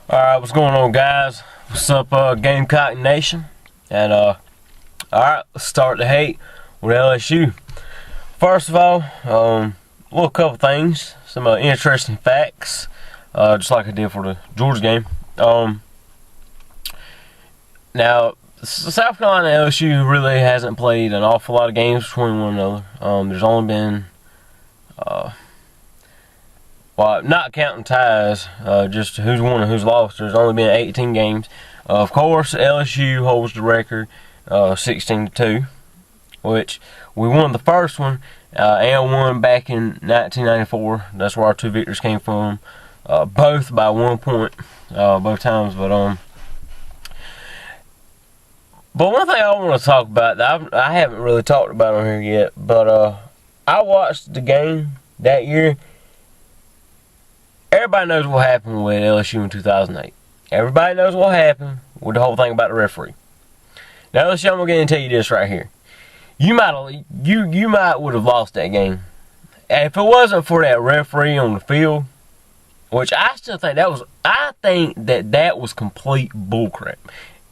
Alright, what's going on, guys? What's up, Gamecock Nation? And, alright, let's start the hate with LSU. First of all, a little couple things, some interesting facts, just like I did for the Georgia game. Now, South Carolina and LSU really hasn't played an awful lot of games between one another. There's only been, well, not counting ties, just who's won and who's lost, there's only been 18 games. Of course, LSU holds the record, 16-2, which we won the first one and won back in 1994. That's where our two victories came from, both by 1 point, both times. But one thing I want to talk about that I haven't really talked about on here yet, but I watched the game that year. Everybody knows what happened with LSU in 2008. Everybody knows what happened with the whole thing about the referee. Now, LSU, I'm going to tell you this right here. You might would have lost that game. And if it wasn't for that referee on the field, which I still think that was complete bullcrap.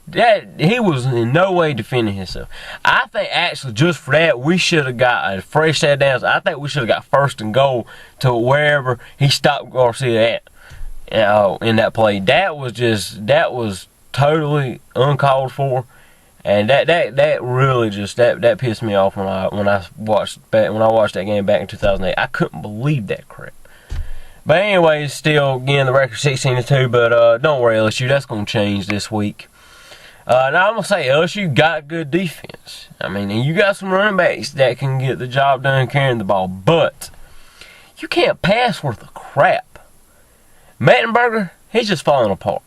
That he was in no way defending himself. I think actually just for that we should have got a fresh set down. I think we should have got first and goal to wherever he stopped Garcia at in that play. That was totally uncalled for, and that really just that pissed me off when I watched that game back in 2008. I couldn't believe that crap. But anyways, still again the record 16-2. But don't worry, LSU, that's gonna change this week. Now, I'm going to say LSU got good defense. I mean, and you got some running backs that can get the job done carrying the ball, but you can't pass worth a crap. Mettenberger, he's just falling apart.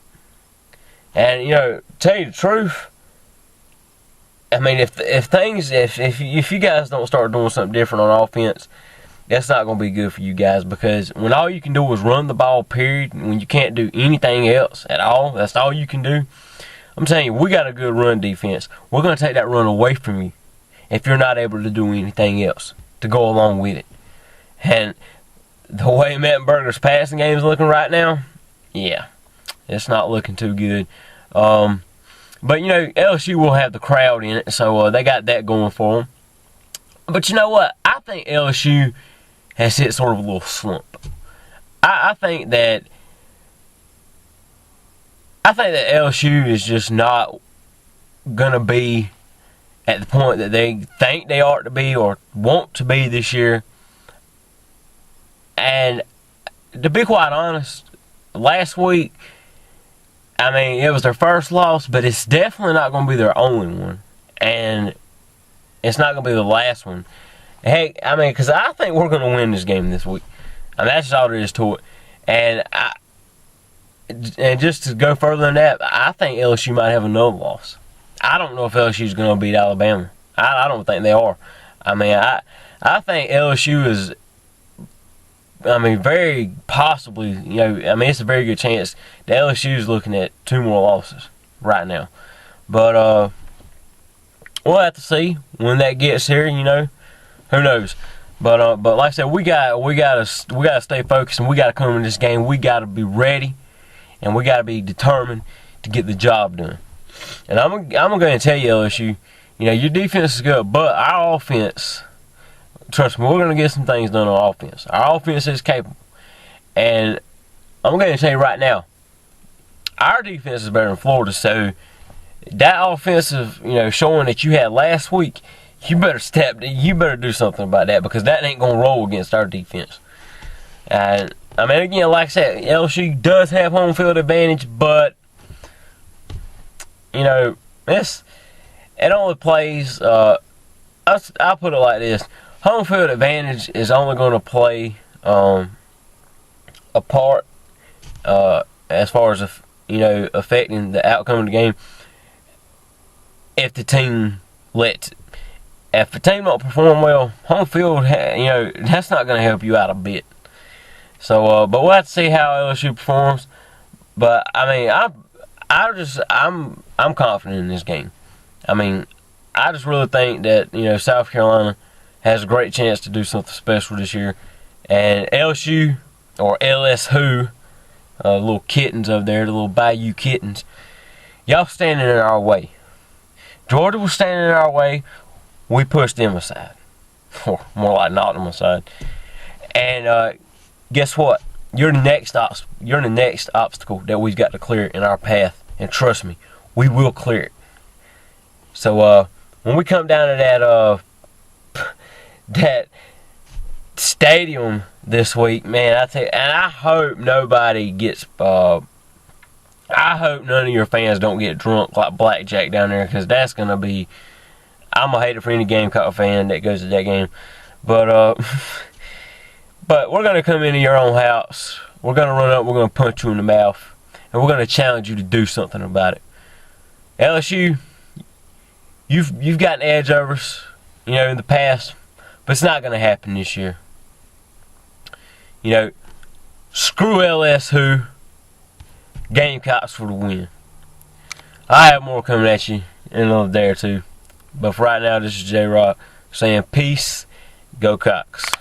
And, to tell you the truth, I mean, if you guys don't start doing something different on offense, that's not going to be good for you guys, because when all you can do is run the ball, period, when you can't do anything else at all, that's all you can do. I'm telling you, we got a good run defense. We're going to take that run away from you if you're not able to do anything else to go along with it. And the way Mettenberger's passing game is looking right now, yeah, it's not looking too good. But, LSU will have the crowd in it, so they got that going for them. But you know what? I think LSU has hit sort of a little slump. I think that LSU is just not going to be at the point that they think they ought to be or want to be this year. And to be quite honest, last week, I mean, it was their first loss, but it's definitely not going to be their only one. And it's not going to be the last one. Heck, I mean, because I think we're going to win this game this week. I mean, that's all there is to it. And just to go further than that, I think LSU might have another loss. I don't know if LSU is going to beat Alabama. I don't think they are. I mean, I think LSU is, very possibly, it's a very good chance that LSU is looking at 2 more losses right now. But we'll have to see when that gets here. Who knows? But like I said, we gotta stay focused, and we gotta come in this game. We gotta be ready. And we got to be determined to get the job done. And I'm going to tell you, LSU, your defense is good, but our offense, trust me, we're going to get some things done on offense. Our offense is capable. And I'm going to tell you right now, our defense is better than Florida. So that offensive, showing that you had last week, you better do something about that, because that ain't going to roll against our defense. And I mean, again, like I said, LSU does have home field advantage, but, it only plays, I'll put it like this. Home field advantage is only going to play a part as far as, affecting the outcome of the game if the team lets it. If the team don't perform well, home field, that's not going to help you out a bit. So, but we'll have to see how LSU performs. But I mean, I'm confident in this game. I mean, I just really think that South Carolina has a great chance to do something special this year, and LSU or LSU little kittens over there, the little Bayou kittens. Y'all standing in our way. Georgia was standing in our way. We pushed them aside. Or more like knocked them aside. And guess what? You're the next obstacle that we've got to clear in our path. And trust me, we will clear it. So when we come down to that stadium this week, man, I tell you, and I hope nobody gets. I hope none of your fans don't get drunk like blackjack down there, because that's gonna be. I'm gonna hate it for any Gamecock fan that goes to that game, but but we're gonna come into your own house. We're gonna run up. We're gonna punch you in the mouth, and we're gonna challenge you to do something about it. LSU, you've got an edge over us, you know, in the past, but it's not gonna happen this year. You know, screw LSU. Gamecocks for the win. I have more coming at you in another day or two. But for right now, this is J-Rock saying peace. Go Cox.